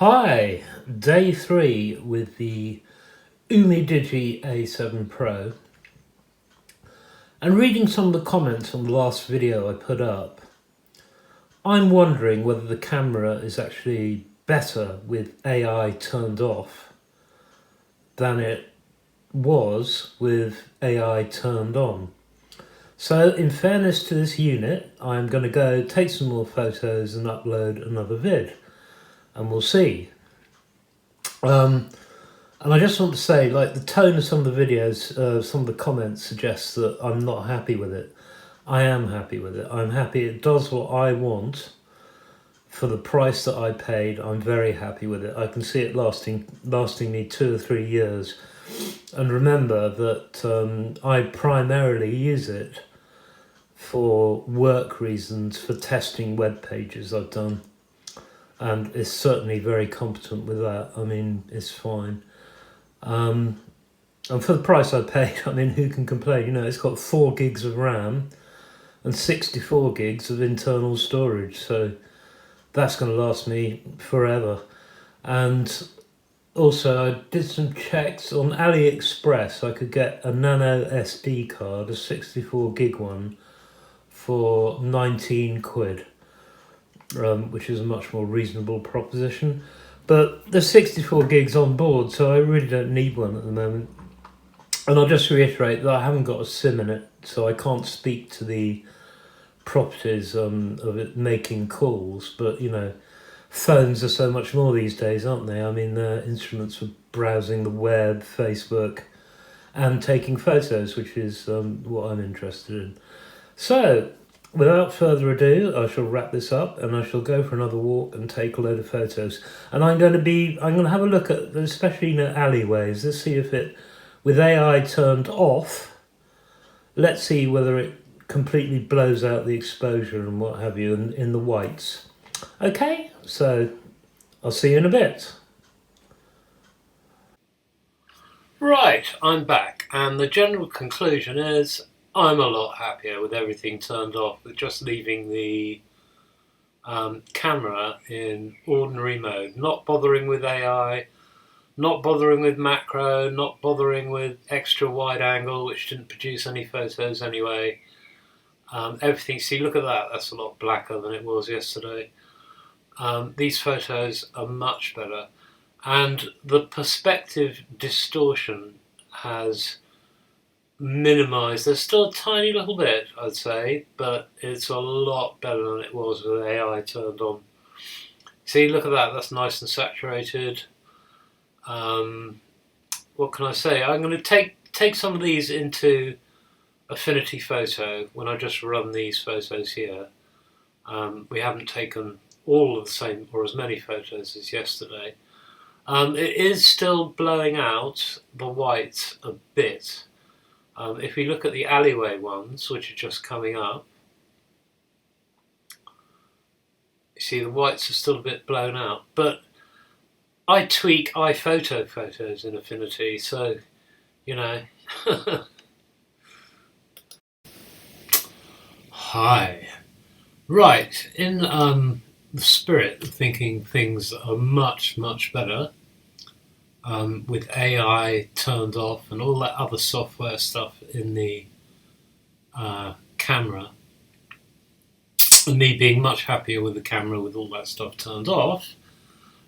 Hi, day 3 with the Umidigi A7 Pro, and reading some of the comments on the last video I put up, I'm wondering whether the camera is actually better with AI turned off than it was with AI turned on. So in fairness to this unit, I'm going to go take some more photos and upload another vid, and we'll see. And I just want to say, like, the tone of some of the videos, some of the comments suggest that I'm not happy with it. I am happy with it. I'm happy it does what I want for the price that I paid. I'm very happy with it. I can see it lasting me 2 or 3 years. And remember that I primarily use it for work reasons, for testing web pages I've done. And it's certainly very competent with that. I mean, it's fine. And for the price I paid, I mean, who can complain? You know, it's got 4 gigs of RAM and 64 gigs of internal storage, so that's going to last me forever. And also, I did some checks on AliExpress. I could get a nano SD card, a 64 gig one, for 19 quid, which is a much more reasonable proposition. But there's 64 gigs on board, so I really don't need one at the moment. And I'll just reiterate that I haven't got a SIM in it, so I can't speak to the properties of it making calls. But, you know, phones are so much more these days, aren't they? I mean, they're instruments for browsing the web, Facebook, and taking photos, which is what I'm interested in. So, without further ado, I shall wrap this up and I shall go for another walk and take a load of photos. And I'm going to have a look at, especially in alleyways. Let's see if it, with AI turned off, let's see whether it completely blows out the exposure and what have you in the whites. Okay, so I'll see you in a bit. Right, I'm back, and the general conclusion is I'm a lot happier with everything turned off, with just leaving the camera in ordinary mode, not bothering with AI, not bothering with macro, not bothering with extra wide angle, which didn't produce any photos anyway. Everything, see, look at that, that's a lot blacker than it was yesterday. These photos are much better, and the perspective distortion has minimised. There's still a tiny little bit, I'd say, but it's a lot better than it was with AI turned on. See, look at that, that's nice and saturated. What can I say? I'm going to take some of these into Affinity Photo when I just run these photos here. We haven't taken all of the same or as many photos as yesterday. It is still blowing out the whites a bit. If we look at the alleyway ones, which are just coming up, you see the whites are still a bit blown out. But I tweak iPhoto photos in Affinity, so, you know. Hi. Right, in the spirit of thinking things are much, much better, with AI turned off and all that other software stuff in the camera, and me being much happier with the camera with all that stuff turned off,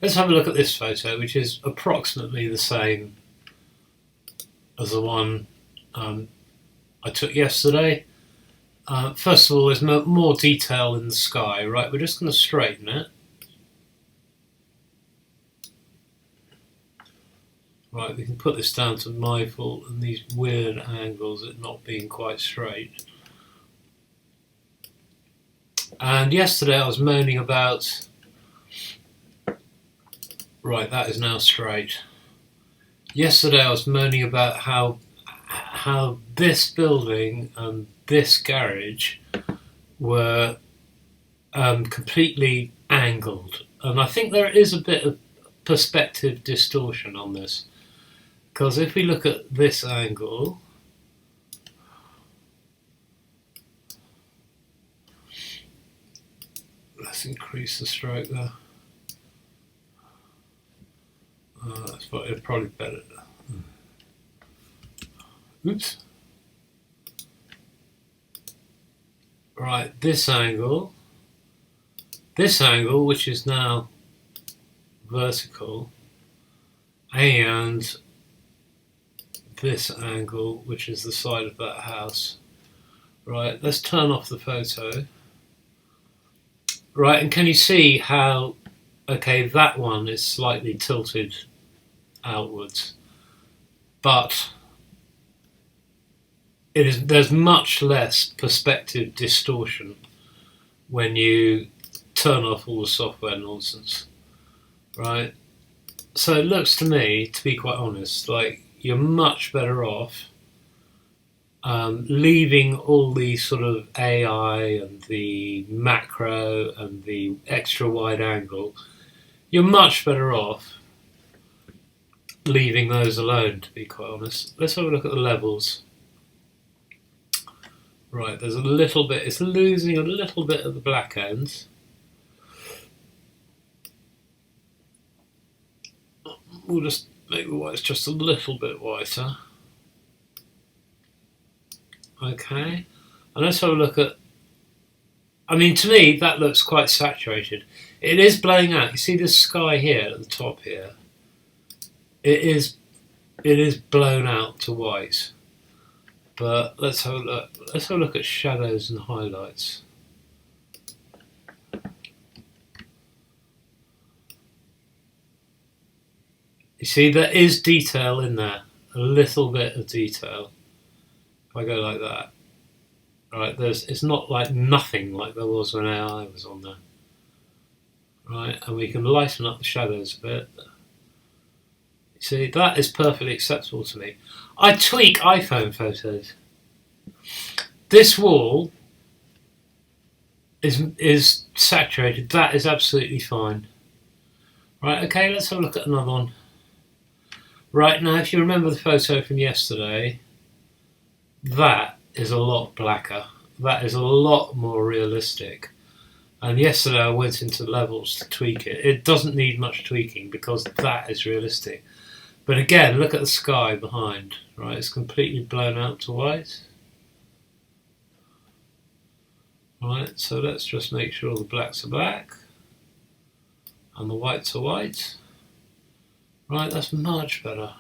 let's have a look at this photo, which is approximately the same as the one I took yesterday. First of all, there's more detail in the sky, right? We're just going to straighten it. Right, we can put this down to my fault and these weird angles, it not being quite straight. And yesterday I was moaning about... Right, that is now straight. Yesterday I was moaning about how this building and this garage were completely angled. And I think there is a bit of perspective distortion on this. Because if we look at this angle, let's increase the stroke there. That's probably better. Oops. Right, this angle, which is now vertical, and this angle, which is the side of that house. Right, let's turn off the photo. Right, and can you see how, okay, that one is slightly tilted outwards, but there's much less perspective distortion when you turn off all the software nonsense, right? So it looks to me, to be quite honest, like you're much better off leaving all the sort of AI and the macro and the extra wide angle. You're much better off leaving those alone, to be quite honest. Let's have a look at the levels. Right, there's a little bit, it's losing a little bit of the black ends. We'll just make the whites just a little bit whiter. Okay, and let's have a look at, I mean, to me, that looks quite saturated. It is blowing out. You see this sky here at the top here? It is blown out to white. But let's have a look. Let's have a look at shadows and highlights. You see, there is detail in there. A little bit of detail. If I go like that, right? It's not like nothing like there was when AI was on there, right? And we can lighten up the shadows a bit. See, that is perfectly acceptable to me. I tweak iPhone photos. This wall is saturated. That is absolutely fine. Right, okay, let's have a look at another one. Right, now if you remember the photo from yesterday, that is a lot blacker. That is a lot more realistic. And yesterday I went into levels to tweak it. It doesn't need much tweaking because that is realistic. But again, look at the sky behind, right? It's completely blown out to white. Right, so let's just make sure the blacks are black and the whites are white. Right, that's much better.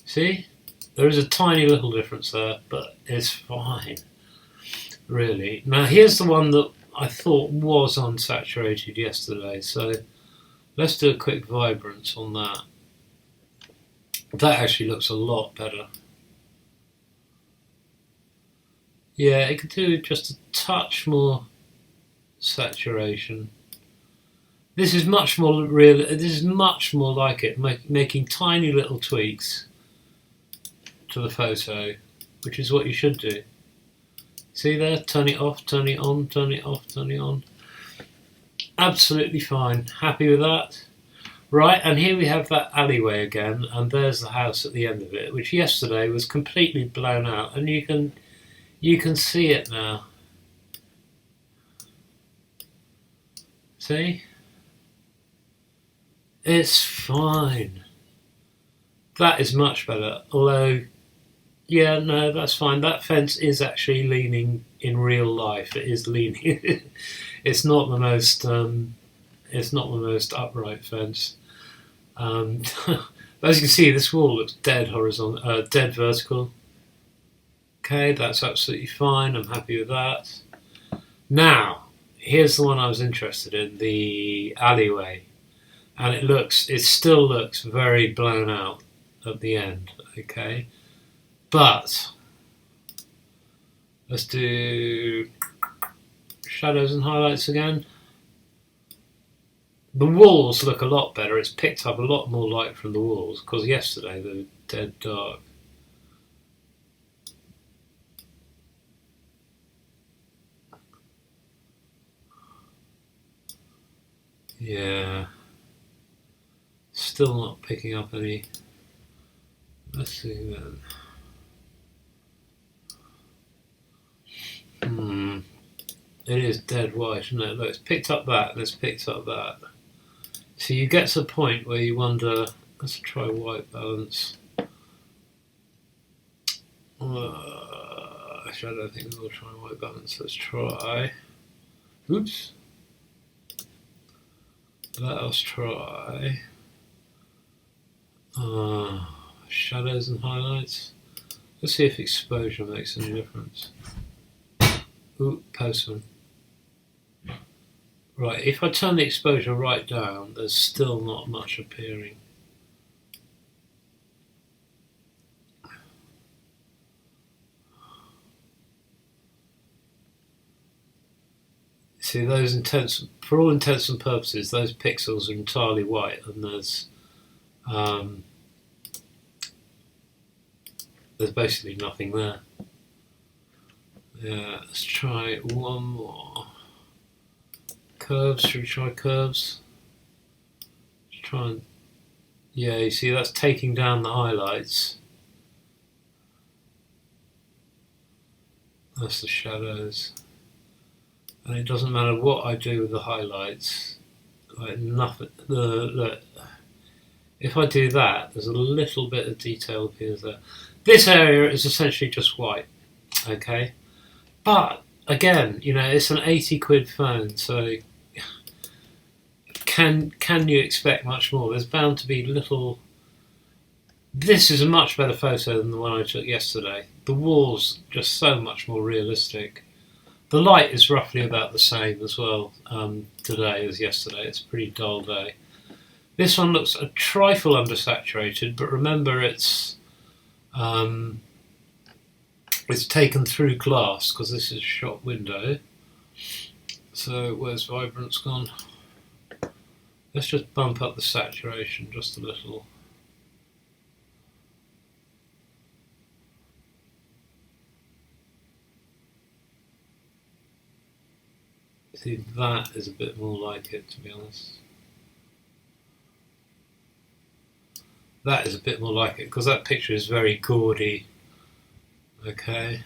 See? There is a tiny little difference there, but it's fine, really. Now here's the one that I thought was unsaturated yesterday, so let's do a quick vibrance on that. That actually looks a lot better. Yeah, it could do just a touch more saturation. This is much more real. This is much more like it, making tiny little tweaks to the photo, which is what you should do. See there? Turn it off, turn it on, turn it off, turn it on. Absolutely fine. Happy with that? Right, and here we have that alleyway again, and there's the house at the end of it, which yesterday was completely blown out, and you can see it now. See? It's fine. That is much better. Although, yeah, no, that's fine. That fence is actually leaning in real life. It is leaning. It's not the most. It's not the most upright fence. But as you can see, this wall looks dead horizontal, dead vertical. Okay, that's absolutely fine. I'm happy with that. Now, here's the one I was interested in: the alleyway. And it still looks very blown out at the end, okay? But let's do shadows and highlights again. The walls look a lot better. It's picked up a lot more light from the walls because yesterday they were dead dark. Yeah. Still not picking up any. Let's see then. It is dead white, isn't it? Look, it's picked up that and it's picked up that. So you get to a point where you wonder, let's try white balance. Actually, I don't think we'll try white balance. Let's try. Oops. Let us try shadows and highlights. Let's see if exposure makes any difference. Ooh, postman. Right, if I turn the exposure right down, there's still not much appearing. See, those for all intents and purposes, those pixels are entirely white, and there's basically nothing there. Yeah, let's try one more. Curves, should we try curves? Let's try and, yeah, you see that's taking down the highlights. That's the shadows. And it doesn't matter what I do with the highlights, like nothing. Look, if I do that, there's a little bit of detail appears there. This area is essentially just white, okay? But again, you know, it's an 80 quid phone, so can you expect much more? There's bound to be little. This is a much better photo than the one I took yesterday. The wall's just so much more realistic. The light is roughly about the same as well today as yesterday. It's a pretty dull day. This one looks a trifle undersaturated, but remember it's taken through glass because this is a shop window. So where's vibrance gone? Let's just bump up the saturation just a little. See, that is a bit more like it, to be honest. That is a bit more like it, because that picture is very gaudy. Okay.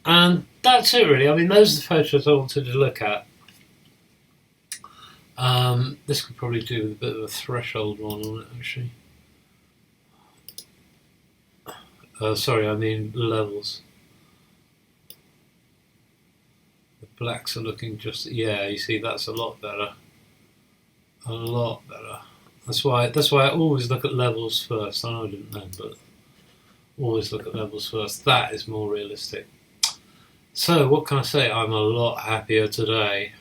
And that's it, really. I mean, those are the photos I wanted to look at. This could probably do with a bit of a threshold one on it, actually. Sorry, I mean levels. The blacks are looking just, yeah, you see that's a lot better. A lot better. That's why I always look at levels first. I know I didn't then, but always look at levels first. That is more realistic. So what can I say? I'm a lot happier today.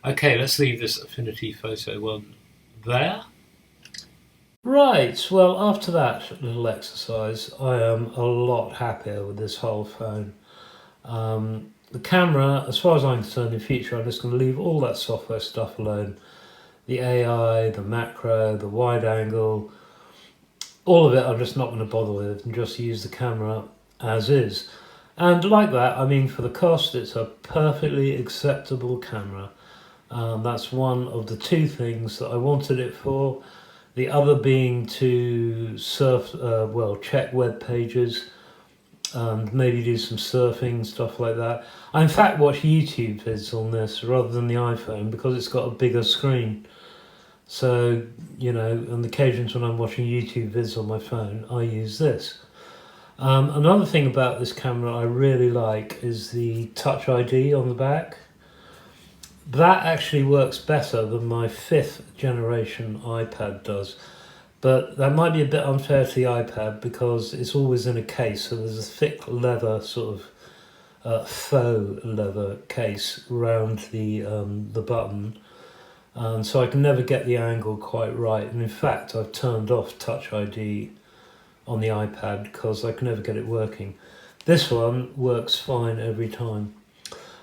Okay, let's leave this Affinity Photo one there. Right, well, after that little exercise, I am a lot happier with this whole phone. The camera, as far as I'm concerned, in future, I'm just going to leave all that software stuff alone. The AI, the macro, the wide angle, all of it I'm just not going to bother with and just use the camera as is. And like that, I mean, for the cost, it's a perfectly acceptable camera. That's one of the two things that I wanted it for. The other being to surf, check web pages and maybe do some surfing, stuff like that. I in fact watch YouTube vids on this rather than the iPhone because it's got a bigger screen. So, you know, on the occasions when I'm watching YouTube vids on my phone, I use this. Another thing about this camera I really like is the Touch ID on the back. That actually works better than my 5th generation iPad does. But that might be a bit unfair to the iPad because it's always in a case, so there's a thick leather, sort of faux leather case around the button. And so I can never get the angle quite right. And in fact, I've turned off Touch ID on the iPad because I can never get it working. This one works fine every time.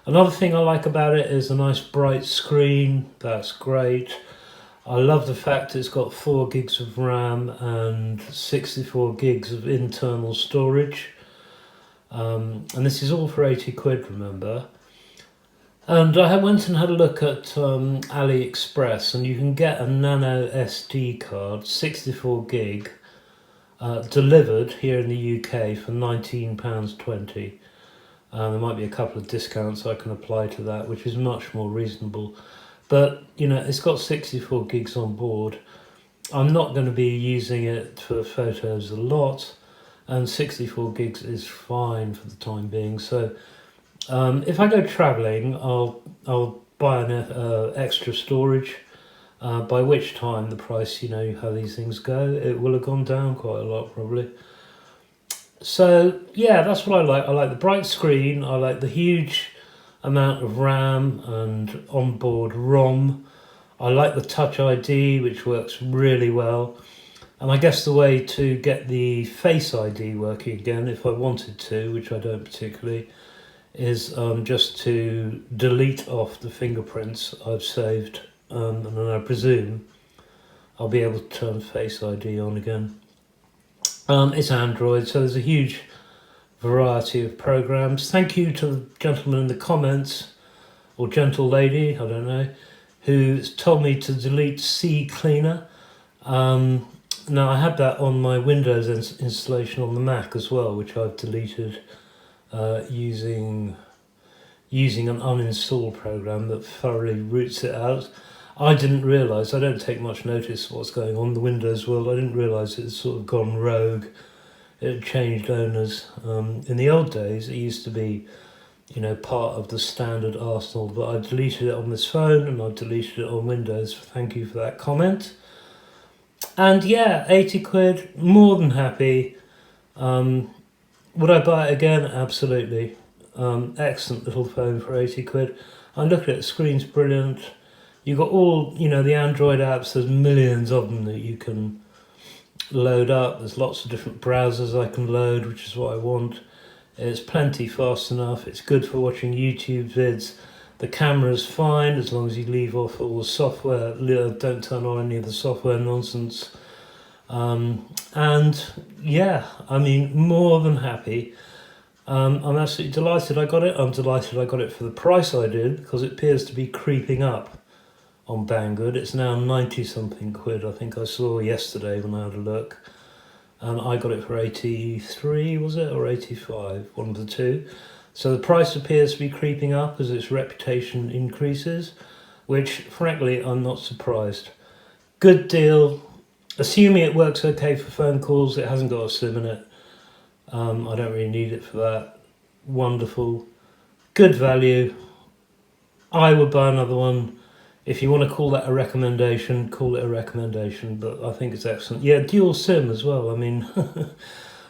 Another thing I like about it is a nice bright screen. That's great. I love the fact it's got 4 gigs of RAM and 64 gigs of internal storage. And this is all for 80 quid, remember. And I went and had a look at AliExpress, and you can get a nano SD card, 64 gig, delivered here in the UK for £19.20. There might be a couple of discounts I can apply to that, which is much more reasonable. But, you know, it's got 64 gigs on board. I'm not going to be using it for photos a lot, and 64 gigs is fine for the time being. So if I go traveling, I'll buy an extra storage, by which time the price, you know how these things go, it will have gone down quite a lot probably. So yeah, that's what I like. I like the bright screen, I like the huge amount of RAM and onboard ROM. I like the Touch ID, which works really well. And I guess the way to get the Face ID working again, if I wanted to, which I don't particularly, is just to delete off the fingerprints I've saved, and then I presume I'll be able to turn Face ID on again. It's Android, so there's a huge variety of programs. Thank you to the gentleman in the comments, or gentle lady, I don't know, who told me to delete C Cleaner. Now I had that on my Windows installation on the Mac as well, which I've deleted using an uninstall program that thoroughly roots it out. I didn't realise, I don't take much notice of what's going on in the Windows world. I didn't realise it had sort of gone rogue. It had changed owners. In the old days, it used to be, you know, part of the standard arsenal, but I deleted it on this phone and I deleted it on Windows. Thank you for that comment. And yeah, 80 quid, more than happy. Would I buy it again? Absolutely. Excellent little phone for 80 quid. I look at it, the screen's brilliant. You've got all, you know, the Android apps, there's millions of them that you can load up. There's lots of different browsers I can load, which is what I want. It's plenty fast enough. It's good for watching YouTube vids. The camera's fine as long as you leave off all the software, don't turn on any of the software nonsense. And yeah, I mean, more than happy. I'm absolutely delighted I got it. I'm delighted I got it for the price I did, because it appears to be creeping up on Banggood. It's now 90 something quid, I think I saw yesterday when I had a look. And I got it for 83, was it, or 85, one of the two. So the price appears to be creeping up as its reputation increases, which frankly I'm not surprised. Good deal. Assuming it works okay for phone calls, it hasn't got a SIM in it. I don't really need it for that. Wonderful. Good value. I would buy another one. If you want to call that a recommendation, call it a recommendation, but I think it's excellent. Yeah, dual SIM as well. I mean,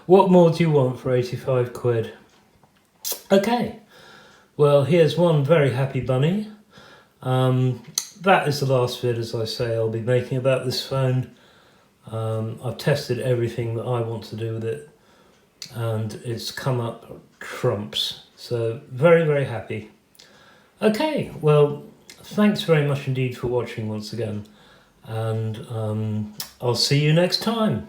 what more do you want for 85 quid? Okay, well, here's one very happy bunny. That is the last vid, as I say, I'll be making about this phone. I've tested everything that I want to do with it, and it's come up trumps. So very, very happy. Okay, well, thanks very much indeed for watching once again, and I'll see you next time.